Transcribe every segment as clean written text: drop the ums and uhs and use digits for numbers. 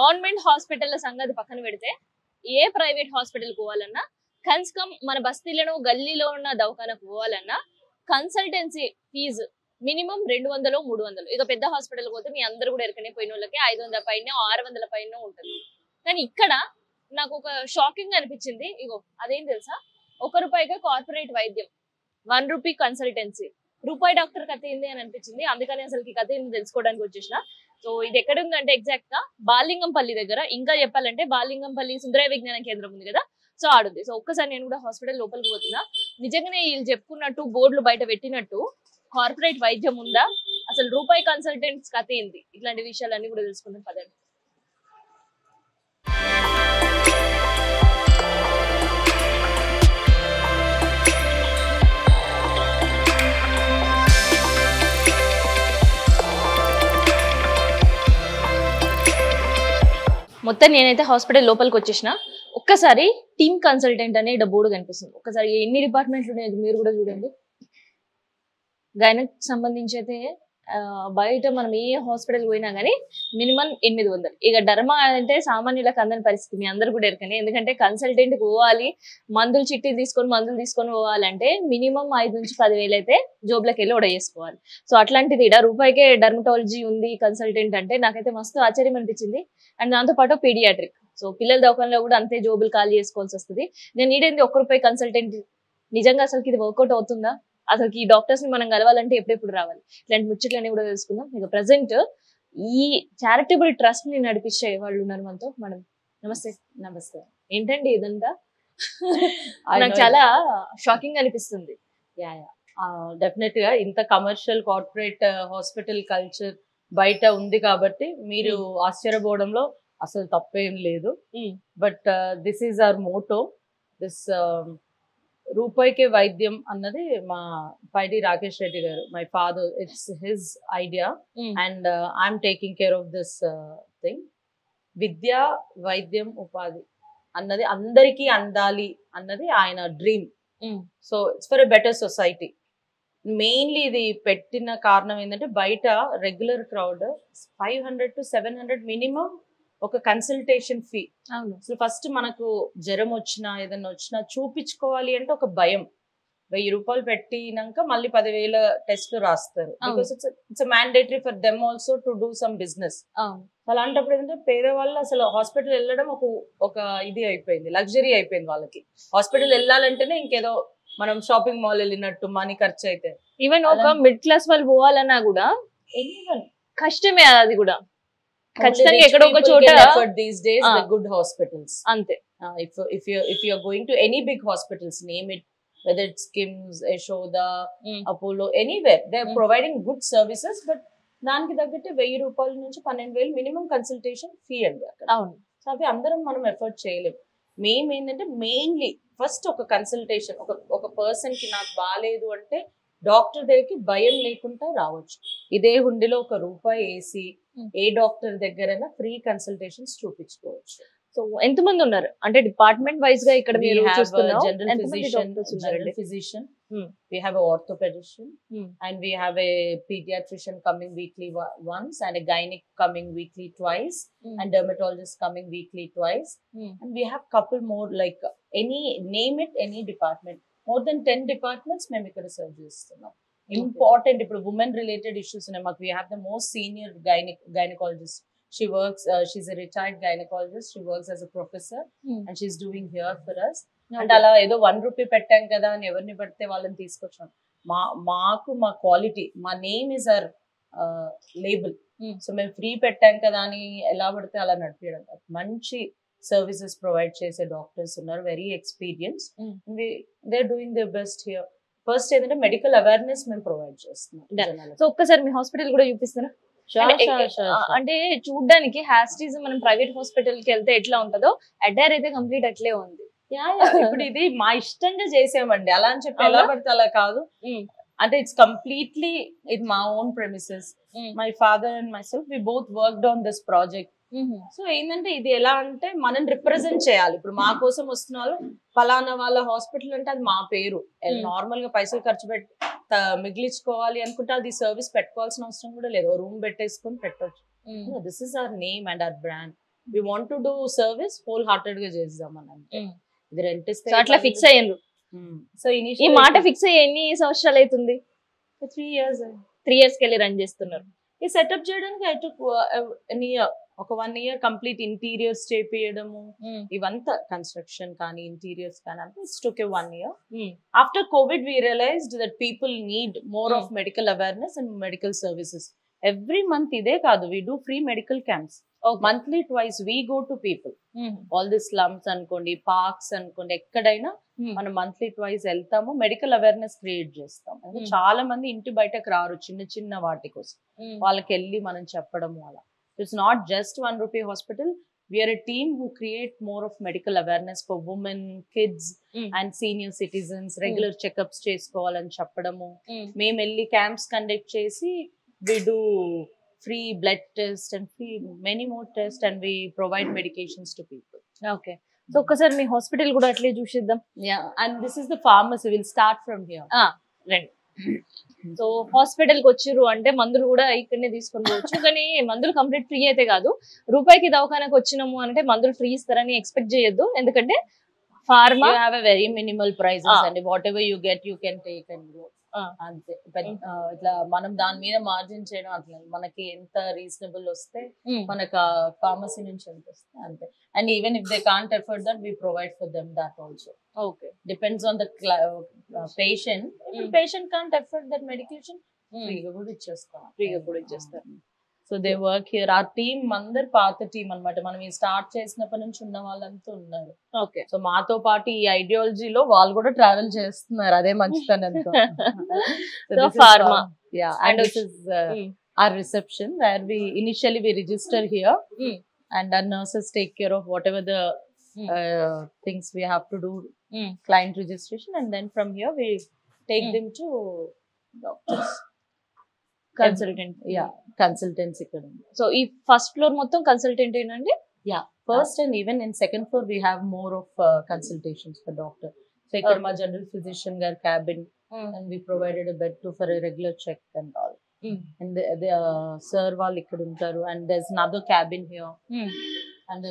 Government hospital సంగతి పక్కన పెడితే ఏ ప్రైవేట్ హాస్పిటల్ పోవాలన్నా కన్స్కమ్ మన బస్తీలను గల్లీలో ఉన్న దవాఖానకు పోవాలన్నా కన్సల్టెన్సీ ఫీజు మినిమం 200 300. ఇక పెద్ద హాస్పిటల్ పోతే మీ అందరు కూడా ఎరకనే పోయిన వాళ్ళకి 500 పైన 600 పైన ఉంటుంది. కానీ ఇక్కడ నాకు ఒక షాకింగ్ అనిపించింది. ఇగో అదేం తెలుసా, ₹1 కార్పొరేట్ వైద్యం, ₹1 కన్సల్టెన్సీ, రూపాయి డాక్టర్ కథ ఏంది అని అనిపించింది. అందుకని అసలు ఈ కథ ఏంది తెలుసుకోవడానికి వచ్చేసిన. సో ఇది ఎక్కడ ఉందంటే ఎగ్జాక్ట్ గా బాలింగంపల్లి దగ్గర. ఇంకా చెప్పాలంటే బాలింగంపల్లి సుందరయ్య విజ్ఞాన కేంద్రం ఉంది కదా, సో ఆడుంది. సో ఒక్కసారి నేను కూడా హాస్పిటల్ లోపలికి పోతున్నా. నిజంగానే వీళ్ళు చెప్పుకున్నట్టు బోర్డులు బయట పెట్టినట్టు కార్పొరేట్ వైద్యం ఉందా, అసలు రూపాయి కన్సల్టెంట్స్ కథ ఏంది, ఇట్లాంటి విషయాలన్నీ కూడా తెలుసుకుందాం పదండి. మొత్తం నేనైతే హాస్పిటల్ లోపలికి వచ్చేసిన. ఒక్కసారి టీమ్ కన్సల్టెంట్ అనే ఇక్కడ బోర్డు కనిపిస్తుంది. ఒక్కసారి ఎన్ని డిపార్ట్మెంట్లు ఉన్నాయి మీరు కూడా చూడండి. గైనక్ సంబంధించి అయితే బయట మనం ఏ హాస్పిటల్ పోయినా కానీ మినిమం 800. ఇక డర్మా అంటే సామాన్యులకు అందని పరిస్థితి, మీ అందరు కూడా ఎరకనే. ఎందుకంటే కన్సల్టెంట్ పోవాలి, మందులు చిట్టి మందులు తీసుకొని పోవాలంటే మినిమం 5 నుంచి 10,000 అయితే జోబ్లోకి వెళ్ళి ఒడ చేసుకోవాలి. సో అట్లాంటిది ఇక్కడ రూపాయికే డర్మటాలజీ ఉంది కన్సల్టెంట్ అంటే నాకైతే మస్తు ఆశ్చర్యం అనిపించింది. అండ్ దాంతోపాటు పీడియాట్రిక్, సో పిల్లల దవాఖానలో కూడా అంతే జోబులు ఖాళీ చేసుకోవాల్సి వస్తుంది. నేను ఈడేంది ₹1 కన్సల్టెంట్, నిజంగా అసలు ఇది వర్కౌట్ అవుతుందా, అసలు ఈ డాక్టర్స్ ని మనం కలవాలంటే ఎప్పుడెప్పుడు రావాలి, ఇట్లాంటి ముచ్చట్లన్నీ కూడా తెలుసుకుందాం. ఇక ప్రజెంట్ ఈ చారిటబుల్ ట్రస్ట్ ని నడిపించే వాళ్ళు ఉన్నారు మనతో. మేడం నమస్తే. నమస్తే. ఏంటండి ఇదంతా? నాకు చాలా షాకింగ్ అనిపిస్తుంది. డెఫినెట్ గా ఇంత కమర్షియల్ కార్పొరేట్ హాస్పిటల్ కల్చర్ బయట ఉంది కాబట్టి మీరు ఆశ్చర్యపోవడంలో అసలు తప్పేం లేదు. But this is our motto. This రూపాయికే వైద్యం అన్నది మా పైడి రాకేష్ రెడ్డి గారు, my father, it's his idea and I'm taking care of this thing. విద్య, వైద్యం, ఉపాధి అన్నది అందరికీ అందాలి అన్నది ఆయన dream. So it's for a better society. Mainly ఇది పెట్టిన కారణం ఏంటంటే బయట రెగ్యులర్ క్రౌడ్ 500 to 700 మినిమం ఒక కన్సల్టేషన్ ఫీ. సో ఫస్ట్ మనకు జ్వరం వచ్చినా ఏదన్నా వచ్చినా చూపించుకోవాలి అంటే ఒక భయం. ₹1000 పెట్టినాక మళ్ళీ 10,000 టెస్ట్లు రాస్తారు. Because it's mandatory for them also to do some business. అలాంటప్పుడు ఏంటంటే పేదవాళ్ళు అసలు హాస్పిటల్ వెళ్ళడం ఒక ఇది అయిపోయింది, లగ్జరీ అయిపోయింది వాళ్ళకి. హాస్పిటల్ వెళ్ళాలంటేనే ఇంకేదో మనం షాపింగ్ మాల్ వెళ్ళినట్టు మనీ ఖర్చు అయితే. ఈవెన్ ఒక మిడిల్ క్లాస్ వాళ్ళు పోవాలన్నా కూడా కష్టమే. అది కూడా ఖచ్చితంగా ఎక్కడో ఒక చోట these days the good hospitals అంతే. if you are going to any big hospitals, name it, whether it's KIMS, Yashoda, Apollo, anywhere they are providing good services, but దానికి తగ్గట్టు ₹1000 నుంచి 12,000 మినిమం కన్సల్టేషన్ ఫీ అండి అక్కడ. అవును. సో అవి అందరం మనం ఎఫర్ట్ చేయలేము. మేము ఏంటంటే మెయిన్లీ ఫస్ట్ ఒక కన్సల్టేషన్, ఒక పర్సన్ కి నాకు బాగాలేదు అంటే డాక్టర్ దగ్గరికి భయం లేకుండా రావచ్చు. ఇదే హుండీలో ₹1 వేసి ఏ డాక్టర్ దగ్గరైనా ఫ్రీ కన్సల్టేషన్స్ చూపించుకోవచ్చు. సో ఎంత మంది ఉన్నారు అంటే డిపార్ట్మెంట్ వైజ్ గా ఇక్కడ మీరు చూస్తున్నారు? General physician, we have a orthopedician, and we have a pediatrician coming weekly once, and a gynec coming weekly twice, and dermatologist coming weekly twice, and we have couple more, like any, name it, any department, more than 10 departments మేము ఇక్కడ serve చేస్తున్నాం. Important ఇప్పుడు women related issues ఉన్నాయి మాకు. we have the most senior gynecologist. She works, she's a retired gynecologist. She works as a professor, and she's doing here for us. And అలా ఏదో ₹1 పెట్టాం కదా అని ఎవరిని పడితే వాళ్ళని తీసుకొచ్చాం. మాకు మా క్వాలిటీ, మా name is our label. So మేము ఫ్రీ పెట్టాం కదా అని ఎలా పడితే అలా నడిపించడం. మంచి సర్వీసెస్ ప్రొవైడ్ చేసే డాక్టర్స్ ఉన్నారు, very experience. They are doing their best here. First ఏంటంటే మెడికల్ అవేర్నెస్ మేము ప్రొవైడ్ చేస్తున్నాం. సో ఒక్కసారి మీ హాస్పిటల్ కూడా చూపిస్తారా? అంటే చూడడానికి హ్యాస్టీస్ మనం ప్రైవేట్ హాస్పిటల్ కి వెళ్తే ఎట్లా ఉంటుందో అటైర్ అయితే కంప్లీట్ అట్లే ఉంది. ఇప్పుడు ఇది మా ఇష్టంగా చేసామండి, అలా అని చెప్పి ఎలా పడితే అలా కాదు. అంటే ఇట్స్ కంప్లీట్లీ ఇట్ మా own premises. My father and my self we both worked on this project. So ఏంటంటే ఇది ఎలా అంటే మనం రిప్రజెంట్ చేయాలి. ఇప్పుడు మా కోసం వస్తున్నారు ఫలానా వాళ్ళ హాస్పిటల్ అంటే అది మా పేరు. నార్మల్ గా పైసలు ఖర్చు పెట్టి మిగిలించుకోవాలి అనుకుంటే అది సర్వీస్ పెట్టుకోవాల్సిన అవసరం కూడా లేదు. రూమ్ పెట్టేసుకొని పెట్టవచ్చు. This is our name and our brand. We want to do service wholehearted గా చేద్దాం అని అంటే ఇది రెంట్ ఇస్తే సో అట్లా ఫిక్స్ అయ్యిండ్రు. సో ఈ మాట ఫిక్స్ అయ్యి ఎన్ని సంవత్సరాలు అవుతుంది? 3 years 3 years కెళ్ళి రన్ చేస్తున్నారు. ఈ సెటప్ చేయడానికి ఐ టుక్ ఒక 1 year కంప్లీట్ ఇంటీరియర్స్ చేపియడము ఇవంతా కన్స్ట్రక్షన్ కానీ ఇంటీరియర్స్ కానీ అంటే it's took a 1 year. After COVID we realized that people need more of medical awareness and medical services. Every month ఇదే కాదు, we do free medical camps monthly twice. We go to people all the slums అనుకోండి, parks అనుకోండి, ఎక్కడైనా మనం monthly twice వెళ్తాము, medical awareness create చేస్తాం. అంటే చాలా మంది ఇంటి బయటకు రారు చిన్న చిన్న వాటి కోసం, వాళ్ళకి వెళ్ళి మనం చెప్పడము అలా. It's not just 1 rupee hospital. We are a team who create more of medical awareness for women, kids and senior citizens. Regular checkups చేసుకోవాలని చెప్పడము. మేము వెళ్ళి క్యాంప్స్ కండక్ట్ చేసి we do free blood test and free many more tests and we provide medications to people. Okay. So ఒక్కసారి మీ hospital కూడా అట్లే చూసిద్దాం. Yeah, and this is the pharmacy. We'll start from here. రండి. So hospital కి వచ్చిర్రు అంటే మందులు కూడా ఇక్కడనే తీసుకొని పోవచ్చు. కానీ మందులు కంప్లీట్ ఫ్రీ అయితే కాదు. రూపాయికి దవాఖానకు వచ్చినాము అంటే మందులు ఫ్రీ ఇస్తారని ఎక్స్పెక్ట్ చేయొద్దు. ఎందుకంటే pharma you have a very minimal prices and whatever you get you can take and go. అంతే. ఇట్లా మనం దాని మీద మార్జిన్ చేయడం అట్లా, మనకి ఎంత రీజనబుల్ వస్తే మనకు ఫార్మసీ నుంచి ఎంత వస్తే అంతే. And even if they can't afford that we provide for them that also. Okay, depends on the patient. Patient can't afford that medication, ఫ్రీగా కూడా ఇచ్చేస్తారు. So they work here. ఆ టీమ్ అందరు పాత టీం అనమాట. మనం ఈ స్టార్ట్ చేసినప్పటి నుంచి ఉన్న వాళ్ళంతా ఉన్నారు. ఓకే, సో మాతో పాటు ఈ ఐడియాలజీలో వాళ్ళు కూడా ట్రావెల్ చేస్తున్నారు. అదే మంచితనంతో. Pharma and this is our reception where we initially register here and our nurses take care of whatever the things we have to do, client registration, and then from here we take them to doctors. Consultant. Consultants ikkada. So ఈ first floor మొత్తం consultant ఏనండి? First and even in second floor we have more of consultations for doctor. So ikkada ma general physician gar cabin and we provided a bed for a regular check and all. And the sir వాళ్ళు ఇక్కడ ఉంటారు. And there's another cabin here. And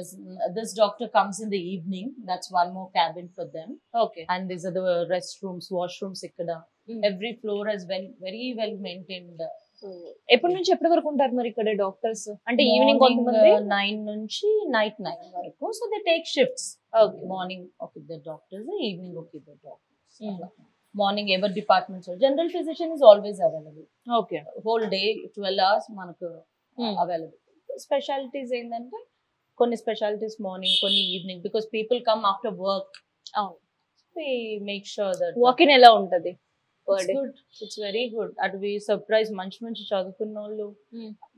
this doctor comes in the evening. That's one more cabin for them. Okay. And these are the restrooms, washrooms ikkada. Every floor is very well maintained. So ఎప్పటి నుంచి ఎప్పటి వరకు ఉంటారు మరి ఇక్కడ doctors? అంటే evening కొంతమంది 9 నుంచి నైట్ 9 వరకు. So they take shifts. Morning ఒక ఇద్దరు డాక్టర్స్, ఈవినింగ్ ఒక ఇద్దరు డాక్టర్స్. మార్నింగ్ ఎవరి departments. General physician is always available. Okay, whole day 12 hours మనకు అవైలబుల్. స్పెషాలిటీస్ ఏంటంటే కొన్ని స్పెషాలిటీస్ మార్నింగ్, కొన్ని evening, because people come after work. We make sure that walking ఎలా ఉంటది? It's very good. అటు వి సర్ప్రైజ్ మంచి చదువుకున్న వాళ్ళు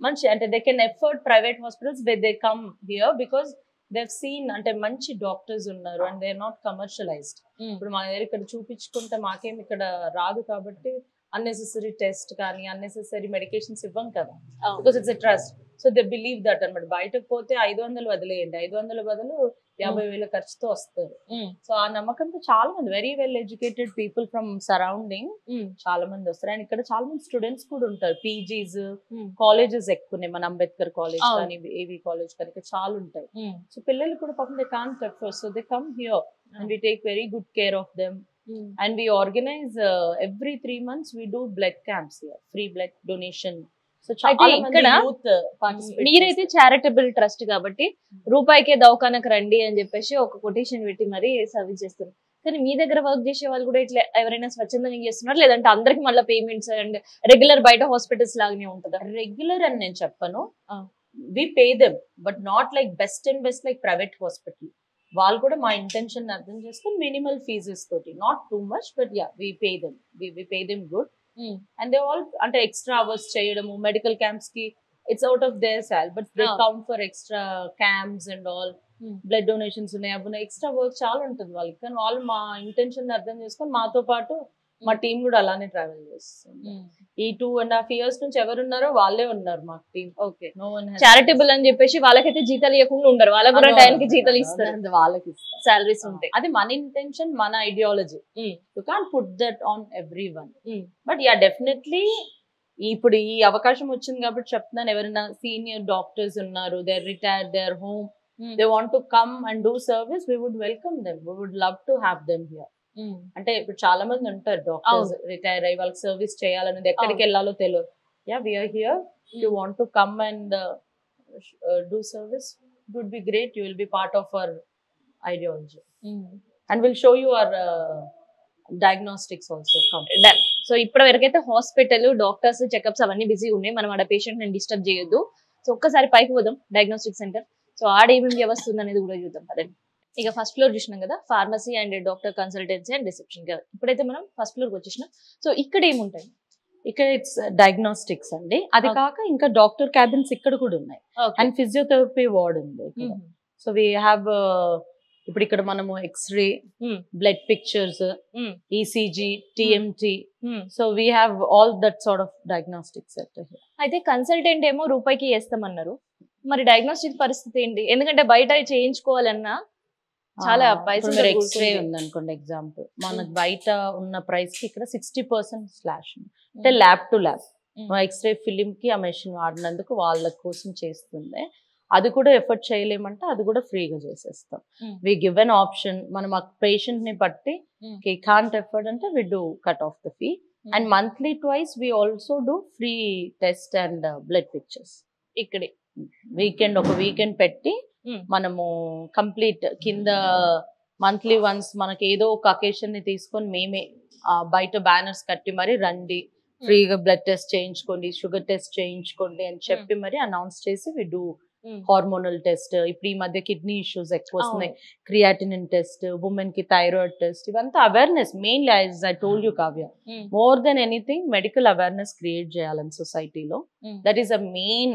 మంచి అంటే they can afford private hospitals. They come here because they've seen అంటే మంచి డాక్టర్స్ ఉన్నారు and they're not commercialized. ఇప్పుడు మన దగ్గర ఇక్కడ చూపించుకుంటే మాకేం ఇక్కడ రాదు కాబట్టి unnecessary టెస్ట్ కానీ unnecessary మెడికేషన్స్ ఇవ్వం కదా, because it's a trust. So they believe that అనమాట. బయటకు పోతే 500 వదిలేయండి, 500 బదులు 50,000 ఖర్చుతో వస్తారు. సో ఆ నమ్మకంతో చాలా మంది very well educated people from surrounding చాలా మంది వస్తారు. అండ్ ఇక్కడ చాలా మంది స్టూడెంట్స్ కూడా ఉంటారు. పీజీస్, కాలేజెస్ ఎక్కువనే. మన అంబేద్కర్ కాలేజ్ కానీ ఏవి కాలేజ్ కానీ ఇక్కడ చాలా ఉంటాయి. సో పిల్లలు కూడా పాపం they can't afford, so they come here and we take very good care of them. And we organize every 3 months we do blood camps here, free blood donation. So చాలా మంది youth participate. మీరైతే charitable trust కాబట్టి రూపాయికే దవాఖానకు రండి అని చెప్పేసి ఒక quotation పెట్టి మరి సర్వీస్ చేస్తారు. కానీ మీ దగ్గర వర్క్ చేసే వాళ్ళు కూడా ఇట్లా ఎవరైనా స్వచ్ఛందంగా చేస్తున్నారు, లేదంటే అందరికి మళ్ళీ పేమెంట్స్ అండ్ రెగ్యులర్ బయట హాస్పిటల్స్ లాగానే ఉంటుందా? రెగ్యులర్ అని నేను చెప్పను. we pay them but not like best and best like private hospital. వాళ్ళు కూడా మా ఇంటెన్షన్ అర్థం చేసుకుని మినిమల్ ఫీజెస్ తోటి, not too much but yeah we pay them good. And they all అంటే ఎక్స్ట్రా అవర్స్ చేయడము మెడికల్ క్యాంప్స్ కి it's out of their salary, but they count for extra camps and all. Blood donations ఉన్నాయి, అవి extra work చాలా ఉంటుంది వాళ్ళకి. కానీ వాళ్ళు మా ఇంటెన్షన్ అర్థం చేసుకొని మాతో పాటు మా టీం కూడా అలానే ట్రావెల్ చేస్తుంది. ఈ 2.5 years నుంచి ఎవరున్నారో వాళ్ళే ఉన్నారు మా team. Okay, no one charitable అని చెప్పేసి వాళ్ళకైతే జీతాలు ఇవ్వకుండా ఉండరు, వాళ్ళకి కూడా టైంకి జీతాలు ఇస్తారు, వాళ్ళకి సాలరీస్ ఉంటాయి. అది మన ఇంటెన్షన్, మన ideology. You can't put that on every one. But yeah definitely ఇప్పుడు ఈ అవకాశం వచ్చింది కాబట్టి చెప్తున్నాను, ఎవరైనా సీనియర్ డాక్టర్స్ ఉన్నారు, they are retired, they are home, they want to come and do service, we would welcome them, we would love to have them here. అంటే ఇప్పుడు చాలా మంది ఉంటారు డాక్టర్స్ రిటైర్ అయ్యి వాళ్ళకి సర్వీస్ చేయాలనేది ఎక్కడికి వెళ్ళాలో తెలియదు. Yeah we're here, you want to come and do service, it would be great, you will be part of our ideology and will show you our diagnostics also. Done. So ఇప్పటి వరకైతే hospital, doctors, checkups అవన్నీ busy ఉన్నాయి, మనం ఆడ patient ని disturb చేయొద్దు. So ఒక్కసారి పైకి పోదాం డయాగ్నోస్టిక్ సెంటర్. సో ఆడ ఏమేమి వ్యవస్థ ఉంది అనేది కూడా చూద్దాం పదండి. ఇక ఫస్ట్ ఫ్లోర్ చూసినాం కదా, pharmacy and doctor consultancy and reception కదా. ఇప్పుడైతే మనం ఫస్ట్ ఫ్లోర్ కి వచ్చేసినాం. సో ఇక్కడ ఏముంటాయి? ఇక్కడ ఇట్స్ డయాగ్నోస్టిక్స్ అండి, అది కాక ఇంకా డాక్టర్ క్యాబిన్స్ ఇక్కడ కూడా ఉన్నాయి అండ్ ఫిజియోథెరపీ వార్డ్ ఉంది. సో వీ హ్యావ్ ఇప్పుడు ఇక్కడ మనము x-ray, blood pictures, ECG, TMT, so we have all that sort of diagnostics. అయితే కన్సల్టెంట్ ఏమో రూపాయికి చేస్తామన్నారు, మరి డయాగ్నోస్టిక్ పరిస్థితి ఏంటి? ఎందుకంటే బయట చేయించుకోవాలన్నా చాలా పైసలు. ఎక్స్రే ఉంది అనుకోండి ఎగ్జాంపుల్, మనకు బయట ఉన్న ప్రైస్ కి ఇక్కడ 60% స్లాష్ అంటే lab to lab. X-ray film కి ఆ మెషిన్ వాడినందుకు వాళ్ళ కోసం చేస్తుంది, అది కూడా ఎఫర్ట్ చేయలేమంటే అది కూడా ఫ్రీగా చేసేస్తాం. వి గివ్ ఎన్ ఆప్షన్, మనం ఆ పేషెంట్ ని బట్టి కాంట్ ఎఫర్ట్ అంటే we do cut off the fee. And monthly twice we also do free test and blood pictures. ఇక్కడే వీకెండ్ ఒక వీకెండ్ పెట్టి మనము కంప్లీట్ కింద మంత్లీ వన్స్ మనకి ఏదో ఒక అకేషన్ ని తీసుకొని మేమే బయట బ్యానర్స్ కట్టి మరి రండి, ఫ్రీగా బ్లడ్ టెస్ట్ చేయించుకోండి, షుగర్ టెస్ట్ చేయించుకోండి అని చెప్పి మరి అనౌన్స్ చేసి వి డూ హార్మోనల్ టెస్ట్. ఇప్పుడు ఈ మధ్య కిడ్నీ ఇష్యూస్ ఎక్కువ వస్తున్నాయి, క్రియాటినిన్ టెస్ట్, ఉమెన్ కి థైరాయిడ్ టెస్ట్, ఇవంతా awareness mainly. As I told you Kavya, more than anything medical awareness create చేయాలని సొసైటీలో, that is a main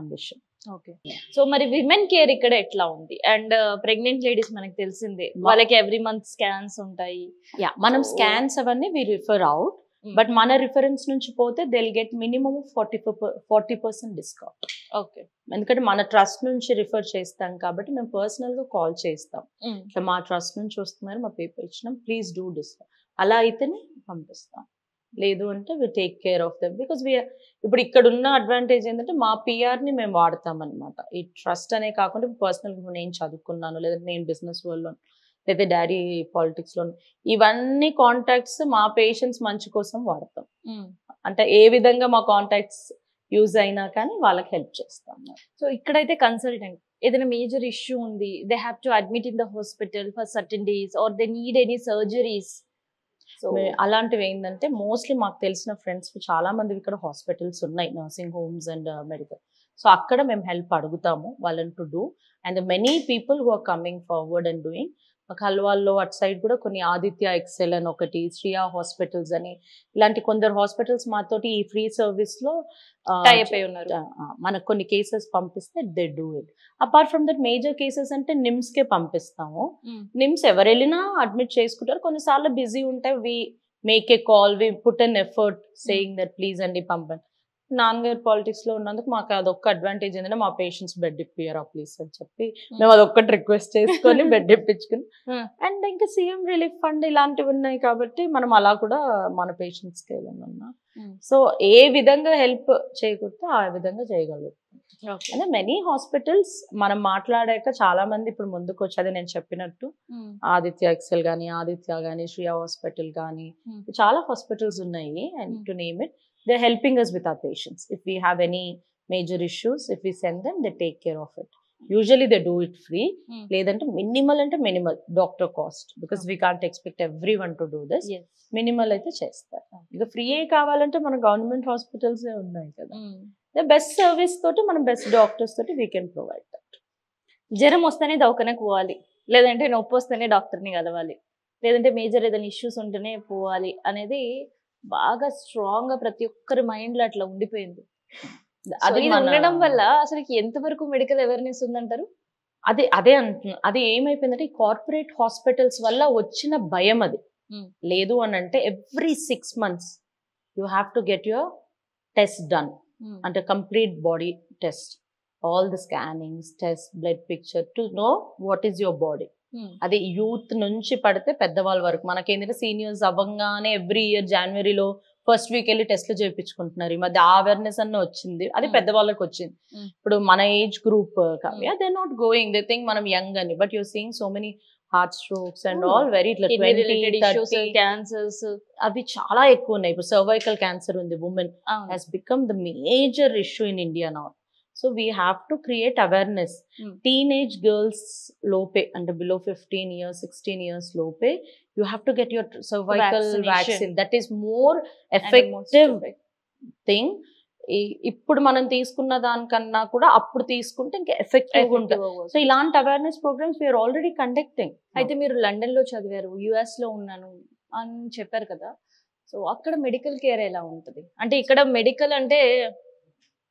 ambition. Okay. So మరి విమెన్ కేర్ ఇక్కడ ఎట్లా ఉంది? అండ్ ప్రెగ్నెంట్ లేడీస్ మనకి తెలిసిందే, వాళ్ళకి ఎవ్రీ మంత్ స్కాన్స్ ఉంటాయి. యా, మనం స్కాన్స్ అవన్నీ వి రిఫర్ అవుట్, బట్ మన రిఫరెన్స్ నుంచి పోతే they will get minimum 40% discount. Okay. ఎందుకంటే మన ట్రస్ట్ నుంచి రిఫర్ చేస్తాం కాబట్టి మేము పర్సనల్ గా కాల్ చేస్తాం, ఇట్లా మా ట్రస్ట్ నుంచి వస్తున్నారు, మా పేపర్ ఇచ్చినాం, ప్లీజ్ డూ డిస్కౌంట్. అలా అయితేనే పంపిస్తాం, లేదు అంటే we take care of them. Because ఇప్పుడు ఇక్కడ ఉన్న అడ్వాంటేజ్ ఏంటంటే మా పిఆర్ ని మేము వాడతాం అనమాట. ఈ ట్రస్ట్ అనే కాకుండా పర్సనల్ నేను చదువుకున్నాను, లేదంటే నేను బిజినెస్ వరల్డ్లో, లేదా డాడీ పాలిటిక్స్ లో, ఇవన్నీ కాంటాక్ట్స్ మా పేషెంట్స్ మంచి కోసం వాడతాం. అంటే ఏ విధంగా మా కాంటాక్ట్స్ యూజ్ అయినా కానీ వాళ్ళకి హెల్ప్ చేస్తాం. సో ఇక్కడైతే కన్సల్టెంట్ ఏదైనా మేజర్ ఇష్యూ ఉంది, they have to admit in the hospital for certain days or they need any surgeries. So అలాంటివి ఏంటంటే మోస్ట్లీ మాకు తెలిసిన ఫ్రెండ్స్ చాలా మంది ఇక్కడ హాస్పిటల్స్ ఉన్నాయి, nursing homes and medical. So అక్కడ మేము హెల్ప్ అడుగుతాము వాళ్ళని to do. And many people who are coming forward and doing. హల్వాల్లో అటు సైడ్ కూడా కొన్ని ఆదిత్య ఎక్సెల్ అని ఒకటి, శ్రియా హాస్పిటల్స్ అని, ఇలాంటి కొందరు హాస్పిటల్స్ మాతోటి ఈ ఫ్రీ సర్వీస్ లో టైప్ అయి ఉన్నారు. మనకు కొన్ని కేసెస్ పంపిస్తే they do it. Apart from that major cases అంటే నిమ్స్ కే పంపిస్తాము. నిమ్స్ ఎవరు వెళ్ళినా అడ్మిట్ చేసుకుంటారు, కొన్నిసార్లు బిజీ ఉంటాయి, we make a call, we put an effort saying that please అండి పంపండి. నాన్నగారు పాలిటిక్స్ లో ఉన్నందుకు మాకు అదొక్క అడ్వాంటేజ్ ఏంటంటే మా పేషెంట్స్ బెడ్ ఇప్పియరా ప్లీజ్ అని చెప్పి మేము అదొక్కటి రిక్వెస్ట్ చేసుకొని బెడ్ ఇప్పించుకుని. అండ్ ఇంకా సీఎం రిలీఫ్ ఫండ్ ఇలాంటివి ఉన్నాయి కాబట్టి మనం అలా కూడా మన పేషెంట్స్ కి ఏదన్నా సో ఏ విధంగా హెల్ప్ చేయకూడదు ఆ విధంగా చేయగలుగుతాం. అంటే మెనీ హాస్పిటల్స్ మనం మాట్లాడాక చాలా మంది ఇప్పుడు ముందుకు వచ్చేది నేను చెప్పినట్టు ఆదిత్య ఎక్సెల్ గానీ, ఆదిత్య గానీ, శ్రియా హాస్పిటల్ గానీ, చాలా హాస్పిటల్స్ ఉన్నాయి. And to name it, they're helping us with our patients. If we have any major issues, if we send them, they take care of it. Usually they do it free. Ledante minimal doctor cost, because we can't expect everyone to do this. Yes. Minimal aithe chestaru. Iga free e kavalante mana government hospitals e unnai kada. The best service toti mana best doctors toti we can provide that. జ్వరం వస్తేనే దవాఖానకు పోవాలి, లేదంటే నొప్పి వస్తేనే డాక్టర్ని కలవాలి, లేదంటే major ఏదైనా ఇష్యూస్ ఉంటేనే పోవాలి అనేది బాగా స్ట్రాంగ్ గా ప్రతి ఒక్కరి మైండ్ లో అట్లా ఉండిపోయింది. అది ఉండడం వల్ల అసలు ఎంతవరకు మెడికల్ అవేర్నెస్ ఉందంటారు? అదే అంటున్నా. అది ఏమైపోయిందంటే కార్పొరేట్ హాస్పిటల్స్ వల్ల వచ్చిన భయం అది. లేదు అని అంటే every 6 months you have to get your test done, అంటే complete body test, all the scannings, test, blood picture to know what is your body. అది యూత్ నుంచి పడితే పెద్దవాళ్ళ వరకు. మనకేంటంటే సీనియర్స్ అవ్వగానే ఎవ్రీ ఇయర్ జనవరిలో ఫస్ట్ వీక్ వెళ్ళి టెస్ట్లు చేయించుకుంటున్నారు. ఈ మధ్య అవేర్నెస్ అన్న వచ్చింది, అది పెద్దవాళ్ళకి వచ్చింది. ఇప్పుడు మన age group Kavya, they not going, they think మనం యంగ్ అని. But you're seeing so many heart strokes and all very ఇట్లా 20, 30 క్యాన్సర్స్ అవి చాలా ఎక్కువ ఉన్నాయి. ఇప్పుడు సర్వైకల్ క్యాన్సర్ ఉంది, women has become the major issue in India now. So we have to create awareness. Teenage girls lope and below 15 years, 16 years lope, you have to get your cervical vaccine. That is more effective thing. ఇప్పుడు మనం తీసుకున్న దానికన్నా కూడా అప్పుడు తీసుకుంటే ఇంకా effective ఉంటుంది. So ఇలాంటి awareness programmes we're already conducting. అయితే మీరు లండన్ లో చదివారు, యుఎస్ లో ఉన్నాను అని చెప్పారు కదా, సో అక్కడ మెడికల్ కేర్ ఎలా ఉంటుంది? అంటే ఇక్కడ మెడికల్ అంటే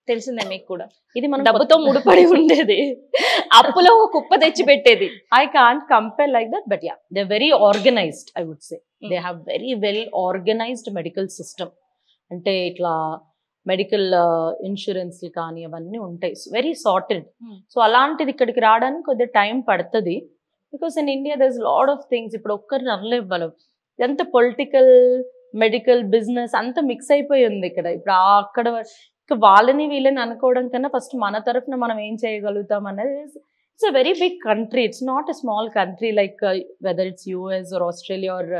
తెలిసిందే మీకు కూడా, ఇది మన డబ్బుతో ముడిపడి ఉండేది, అప్పులో కుప్ప తెచ్చి పెట్టేది. I can't compare like that, but yeah they very organized. I would say they have very well organized medical system. అంటే ఇట్లా మెడికల్ ఇన్సూరెన్స్ కానీ అవన్నీ ఉంటాయి, వెరీ సార్టెడ్. సో అలాంటిది ఇక్కడికి రావడానికి కొద్దిగా టైం పడుతుంది. Because in India there is lot of things. ఇప్పుడు ఒక్కరిని అనలేవు మనం, ఎంత పొలిటికల్, మెడికల్, బిజినెస్ అంతా మిక్స్ అయిపోయి ఉంది ఇక్కడ. ఇప్పుడు అక్కడ వాళ్ళని వీళ్ళని అనుకోవడం కన్నా ఫస్ట్ మన తరఫున మనం ఏం చేయగలుగుతాం అనేది. It's a very big country, it's not a small country like whether it's US or Australia or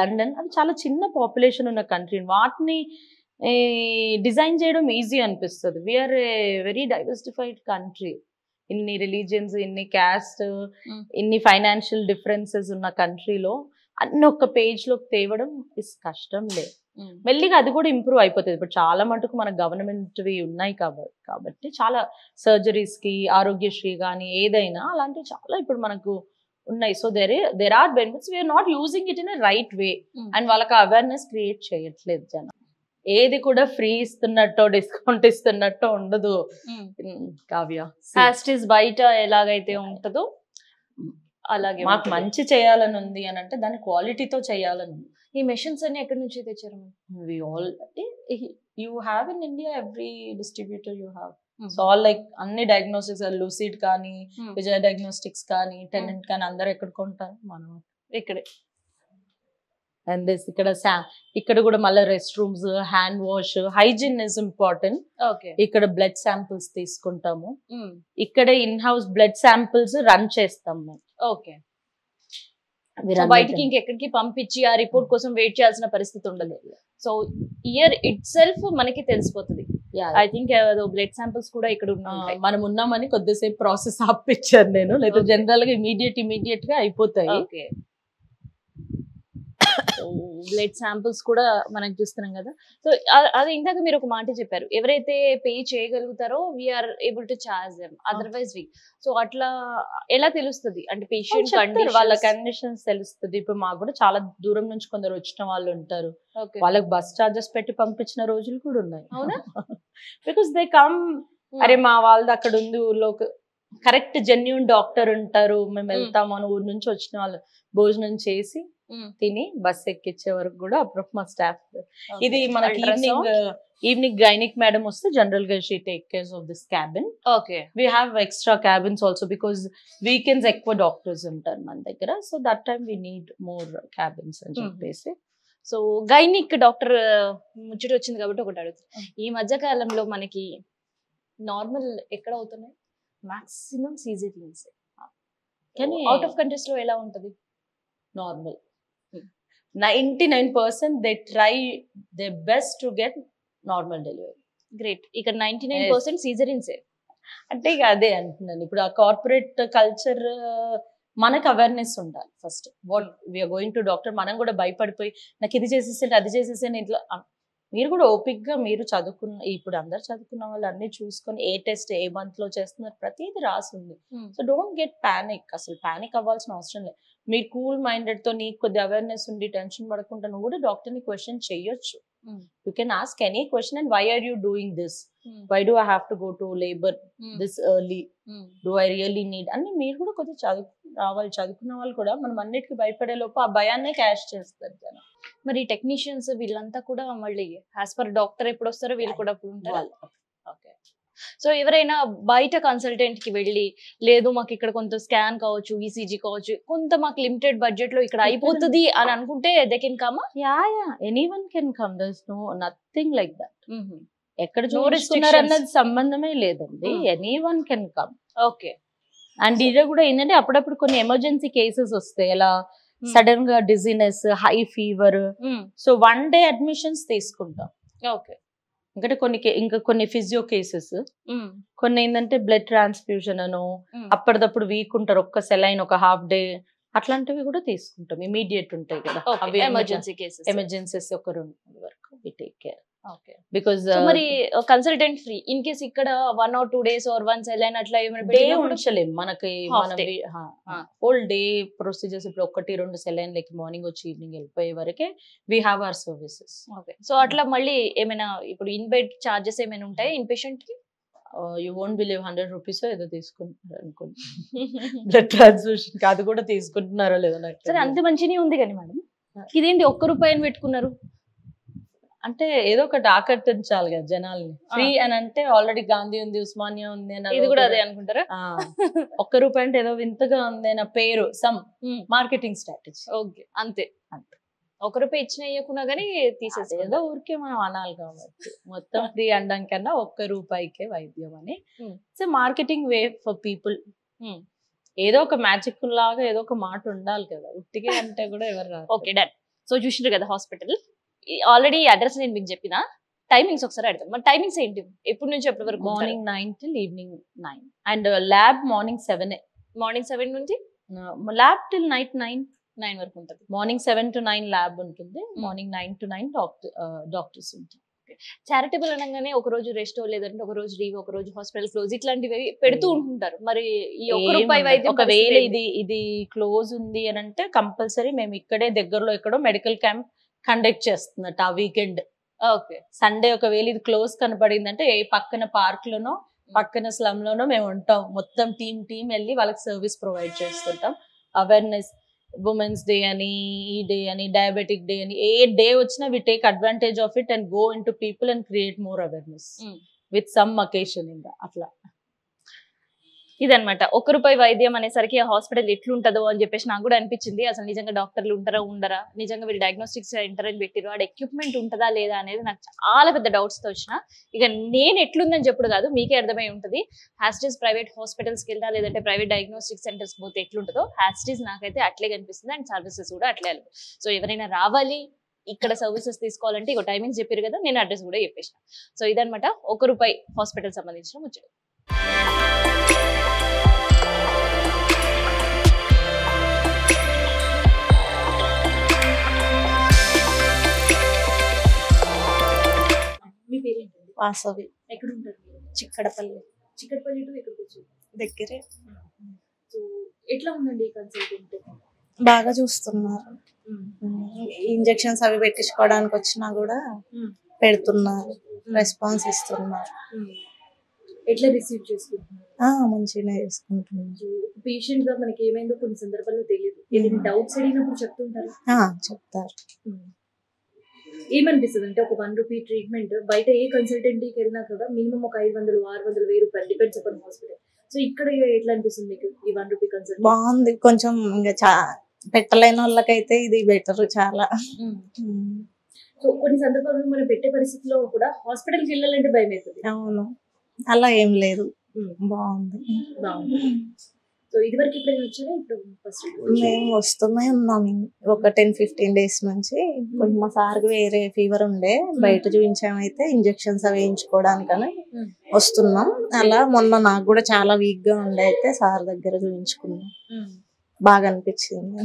London. అది చాలా చిన్న పాపులేషన్ ఉన్న కంట్రీ. వాటిని డిజైన్ చేయడం ఈజీ అనిపిస్తుంది. We're a very diversified country. ఇన్ని రిలీజియన్స్, ఇన్ని క్యాస్ట్, ఇన్ని ఫైనాన్షియల్ డిఫరెన్సెస్ ఉన్న కంట్రీలో అన్ని ఒక్క పేజ్ లోకి తేవడం ఇస్ కష్టం లేదు. మెల్లిగా అది కూడా ఇంప్రూవ్ అయిపోతుంది. ఇప్పుడు చాలా మటుకు మన గవర్నమెంట్వి ఉన్నాయి కాబట్టి చాలా సర్జరీస్ కి, ఆరోగ్యశ్రీ కానీ ఏదైనా అలాంటివి చాలా ఇప్పుడు మనకు ఉన్నాయి. So there are benefits, we're not using it in a right way. And వాళ్ళకి అవేర్నెస్ క్రియేట్ చేయట్లేదు జనం. ఏది కూడా ఫ్రీ ఇస్తున్నట్టో డిస్కౌంట్ ఇస్తున్నట్టో ఉండదు కావ్య. కాస్టిస్ బయట ఎలాగైతే ఉంటుందో అలాగే మాకు మంచి చేయాలని ఉంది అని అంటే దాని క్వాలిటీతో చేయాలని ఉంది. ఈ మెషిన్స్ అన్ని ఎక్కడి నుంచి తెచ్చారు? We all you have in India, every distributor you have. So all like అన్ని డయాగ్నోస్టిక్స్, లూసిడ్ కానీ, విజయ డయాగ్నోస్టిక్స్ కానీ, టెనెంట్ కానీ అందరు ఎక్కడ కొంటారు? మనం ఇక్కడే. అండ్ దిస్ ఇక్కడ కూడా మళ్ళీ rest rooms, hand wash, hygiene is important. ఇక్కడ బ్లడ్ శాంపిల్స్ తీసుకుంటాము, ఇక్కడే in house blood samples run చేస్తాము. ఓకే, బయటికి ఇంకెక్కడికి పంపించి ఆ రిపోర్ట్ కోసం వెయిట్ చేయాల్సిన పరిస్థితి ఉండదు. సో ఇయర్ ఇట్ సెల్ఫ్ మనకి తెలిసిపోతుంది. ఐ థింక్ బ్లడ్ శాంపిల్స్ కూడా ఇక్కడ ఉన్నాయి. మనం ఉన్నామని కొద్దిసేపు ప్రాసెస్ ఆపిచ్చారు నేను, లేదా జనరల్ గా ఇమీడియట్ గా అయిపోతాయి. ఓకే, బ్లడ్ శాంపిల్స్ కూడా మనకి చూస్తున్నాం కదా. సో అది ఇందాక మీరు ఒక మాట చెప్పారు, ఎవరైతే pay చేయగలుగుతారో we are able to charge them, otherwise we. So అట్లా ఎలా తెలుస్తుంది? అంటే పేషెంట్ వాళ్ళ కండిషన్స్ తెలుస్తుంది. ఇప్పుడు మాకు కూడా చాలా దూరం నుంచి కొందరు వచ్చిన వాళ్ళు ఉంటారు, వాళ్ళకి బస్ చార్జెస్ పెట్టి పంపించిన రోజులు కూడా ఉన్నాయి. అవునా? బికాస్ దే కమ్, అరే మా వాళ్ళది అక్కడ ఉంది ఊర్లో, కరెక్ట్ జెన్యూన్ డాక్టర్ ఉంటారు, మేము వెళ్తాము అని ఊరు నుంచి వచ్చిన వాళ్ళు భోజనం చేసి తిని బస్ ఎక్కిచ్చే వరకు కూడా అప్పుడు మా స్టాఫ్. ఇది మనకి ఈవినింగ్ గైనిక్ మేడం వస్తే జనరల్ గా she take care of this cabin. Okay, we have extra cabins also because weekends ఎక్కువ డాక్టర్స్ ఉంటారు మన దగ్గర. So that time we need more cabins అని చెప్పేసి. సో గైనిక్ డాక్టర్ ముచ్చట వచ్చింది కాబట్టి ఒకటి అడుగుతుంది, ఈ మధ్య కాలంలో మనకి నార్మల్ ఎక్కడ అవుతున్నాయి? Maximum caesareans. కానీ అవుట్ ఆఫ్ కంట్రీస్ లో ఎలా ఉంటది? Normal 99% they try their best to get normal delivery. Great. ఇక్కడ 99% సీజరియన్స్. అంటే ఇక అదే అంటున్నాను, ఇప్పుడు ఆ కార్పొరేట్ కల్చర్ మనకు అవేర్నెస్ ఉండాలి first. What we're going to doctor, మనం కూడా భయపడిపోయి నాకు ఇది చేసేసేయండి అది చేసేసేయండి ఇట్లా. మీరు కూడా ఓపిక్ గా మీరు చదువుకున్న, ఇప్పుడు అందరు చదువుకున్న వాళ్ళు అన్ని చూసుకొని ఏ టెస్ట్ ఏ మంత్ లో చేస్తున్నారు ప్రతిదీ రాసింది. సో డోంట్ గెట్ ప్యానిక్, అసలు ప్యానిక్ అవ్వాల్సిన అవసరం లేదు. మీరు కూల్ మైండెడ్ తో నీకు కొద్ది అవేర్నెస్ ఉండి టెన్షన్ పడకుండా నువ్వు కూడా డాక్టర్ ని క్వశ్చన్ చేయొచ్చు. You can ask any question and why are you doing this, why do I have to go to labour this early, do I really need అని మీరు కూడా కొద్దిగా రావాలి. చదువుకున్న వాళ్ళు కూడా మనం అన్నిటికీ భయపడే లోపు ఆ భయాన్నే క్యాష్ చేస్తారు జనం. మరి టెక్నీషియన్స్ వీళ్ళంతా కూడా మళ్ళీ యాజ్ పర్ డాక్టర్ ఎప్పుడు వస్తారో వీళ్ళు కూడా అప్పుడు ఉంటారు. ఓకే, సో ఎవరైనా బయట కన్సల్టెంట్ కి వెళ్ళి లేదు మాకు ఇక్కడ కొంత స్కాన్ కావచ్చు, ఈసీజీ కావచ్చు, కొంత మాకు లిమిటెడ్ బడ్జెట్ లో ఇక్కడ అయిపోతుంది అని అనుకుంటే they can come. Anyone can come, there is nothing like that. ఎక్కడ చూస్తున్నారు అన్నది సంబంధమే లేదండి, anyone can come. Okay. And ఇది కూడా ఏంటంటే అప్పుడప్పుడు కొన్ని ఎమర్జెన్సీ కేసెస్ వస్తాయి, ఎలా సడన్ గా dizziness, high fever, so 1 day admissions తీసుకుంటాం. ఓకే. ఇంకా కొన్ని ఫిజియో కేసెస్, కొన్ని ఏంటంటే బ్లడ్ ట్రాన్స్ఫ్యూజన్ అను, అప్పటిదప్పుడు వీక్ ఉంటారు, ఒక్క సెలైన్ ఒక హాఫ్ డే, అట్లాంటివి కూడా తీసుకుంటాం. ఇమీడియట్ ఉంటాయి కదా ఎమర్జెన్సీ కేసెస్, ఎమర్జెన్సీస్ ఒక 2 వరకు we take care. Okay. Because మరి కన్సల్టెంట్ ఫ్రీ ఇన్ కేస్ ఇక్కడ 1 or 2 days or 1 సెలైన్ అట్లా డే ఉంచలేం మనకి. హోల్ డే ప్రొసీజర్స్ ఇప్పుడు 1-2 సెలైన్లకి మార్నింగ్ వచ్చి ఈవినింగ్ వెళ్ళిపోయే వరకే we have our services. Okay. So అట్లా మళ్ళీ ఏమైనా ఇప్పుడు ఇన్ బెడ్ చార్జెస్ ఏమైనా ఉంటాయి ఇన్ పేషెంట్ కి? యూ వోంట్ బిలీవ్ 100 rupees ఏదో తీసుకుంటున్నారు అనుకోండి బ్లడ్ ట్రాన్స్ఫ్యూషన్, అది కూడా తీసుకుంటున్నారో లేదో నాకు. సరే, అంత మంచినే ఉంది కానీ మేడం ఇదేంటి ₹1 పెట్టుకున్నారు? అంటే ఏదో ఒకటి ఆకర్షించాలి కదా జనాల్ని. ఫ్రీ అని అంటే ఆల్రెడీ గాంధీ ఉంది, ఉస్మానియా ఉంది, ఇది కూడా అదే అనుకుంటారా? ₹1 అంటే ఏదో వింతగా ఉంది నా పేరు, సమ్ మార్కెటింగ్ స్ట్రాటజీ. ఓకే, అంతే. ₹1 ఇచ్చిన ఇవ్వకున్నా కానీ తీసేసి ఏదో ఊరికే మనం అనాలి కాబట్టి మొత్తం ఫ్రీ అనడం కన్నా ₹1 వైద్యం అని it's marketing way for people. ఏదో ఒక మ్యాజిక్ లాగా ఏదో ఒక మాట ఉండాలి కదా, ఉట్టిగా అంటే కూడా ఎవరు రాదు. Okay, done. సో చూసిండ్రు కదా హాస్పిటల్, ఆల్రెడీ అడ్రస్ నేను మీకు చెప్పిన. టైమింగ్స్ ఒకసారి అడుగుతాం. మరి టైమింగ్స్ ఏంటి, ఎప్పటి నుంచి ఎప్పటి వరకు? Morning 9 till evening 9 and lab morning 7. Morning 7 నుంచి ల్యాబ్ till night 9 వరకు ఉంటుంది. మార్నింగ్ 7 to 9 ల్యాబ్ ఉంటుంది, మార్నింగ్ 9 to 9 డాక్టర్స్ ఉంటారు. చారిటబుల్ అనగానే ఒక రోజు రెస్ట్, లేదంటే ఒక రోజు లీవ్, ఒక రోజు హాస్పిటల్ క్లోజ్, ఇట్లాంటివి పెడుతూ ఉంటుంటారు. మరి ఈ ₹1 వైద్యం ఒకవేళ ఇది క్లోజ్ ఉంది అని అంటే కంపల్సరీ మేము ఇక్కడే దగ్గరలో ఎక్కడో మెడికల్ క్యాంప్ కండక్ట్ చేస్తున్నట్టు ఆ వీకెండ్. ఓకే. సండే ఒకవేళ ఇది క్లోజ్ కనపడిందంటే ఏ పక్కన పార్క్ లోనో పక్కన స్లమ్ లోనో మేము ఉంటాం, మొత్తం టీం వెళ్ళి వాళ్ళకి సర్వీస్ ప్రొవైడ్ చేస్తుంటాం. అవేర్నెస్, ఉమెన్స్ డే అని, ఈ డే అని, డయాబెటిక్ డే అని, ఏ డే వచ్చినా we take advantage of it and go in to people and create more awareness with some occasion ఇంకా అట్లా. ఇదనమాట ₹1 వైద్యం అనేసరికి ఆ హాస్పిటల్ ఎట్లుంటదో అని చెప్పేసి నాకు కూడా అనిపించింది. అసలు నిజంగా డాక్టర్లు ఉంటారా ఉండరా, నిజంగా వీళ్ళు డయాగ్నోస్టిక్స్ సెంటర్ అని పెట్టిరు, ఆడ ఎక్విప్మెంట్ ఉంటుందా లేదా అనేది నాకు చాలా పెద్ద డౌట్స్తో వచ్చిన. ఇక నేను ఎట్లుందని చెప్పుడు కాదు, మీకే అర్థమై ఉంటుంది. హ్యాస్టీస్ ప్రైవేట్ హాస్పిటల్స్కి వెళ్ళినా లేదంటే ప్రైవేట్ డయాగ్నోస్టిక్ సెంటర్స్ పోతే ఎట్లుంటుందో, హ్యాస్టీస్ నాకైతే అట్లే కనిపిస్తుంది. అండ్ సర్వీసెస్ కూడా అట్లే. సో ఎవరైనా రావాలి ఇక్కడ సర్వీసెస్ తీసుకోవాలంటే ఇక టైమింగ్స్ చెప్పారు కదా, నేను అడ్రస్ కూడా చెప్పేసిన. సో ఇదనమాట ₹1 హాస్పిటల్ సంబంధించిన ముచ్చట. మీ పేరేంటండి? వాసవి. ఎక్కడ ఉంటారు? చిక్కడపల్లి. చిక్కడపల్లి టు ఎక్కడికి వచ్చారు? దగ్గరే. సో ఎట్లా ఉందండి కన్సల్టెంట్? బాగా చూస్తున్నారు. ఇంజెక్షన్స్ అవి పెట్టించుకోవడానికి వచ్చినా కూడా పెడుతున్నారు, రెస్పాన్స్ ఇస్తున్నారు. ఎట్లా రిసీవ్ చేసుకుంటున్నారు? మంచిగానే చేసుకుంటున్నారు. పేషెంట్ గా మనకి ఏమైందో కొన్ని సందర్భాల్లో తెలియదు, ఏదైనా డౌట్స్ అడిగినప్పుడు చెప్తుంటారు. చెప్తారు. ఏమనిపిస్తుంది అంటే ఒక ₹1 ట్రీట్మెంట్ బయట ఏ కన్సల్టెంట్కి వెళ్ళినా కూడా మినిమం ఒక 500, 600, 1000 డిపెండ్స్ అపాన్ హాస్పిటల్. సో ఇక్కడ ఎట్లా అనిపిస్తుంది మీకు ఈ ₹1 కన్సల్టెంట్? బాగుంది. కొంచెం ఇంకా పెట్టలేని వాళ్ళకైతే ఇది బెటర్ చాలా. సో కొన్ని సందర్భాల్లో మనం పెట్టే పరిస్థితిలో కూడా హాస్పిటల్కి వెళ్ళాలంటే భయం అవుతుంది. అవును, అలా ఏం లేదు. బాగుంది. సో ఇదివరకు ఎప్పుడైనా వచ్చారా? ఇప్పుడు ఫస్ట్ మేము వస్తూనే ఉన్నాం ఒక 10-15 days నుంచి. మా సార్కి వేరే ఫీవర్ ఉండే, బయట చూపించామైతే ఇంజెక్షన్స్ అవి వేయించుకోవడానికని వస్తున్నాం. అలా మొన్న నాకు కూడా చాలా వీక్ గా ఉండే, అయితే సార్ దగ్గర చూపించుకున్నాం. బాగా అనిపించింది.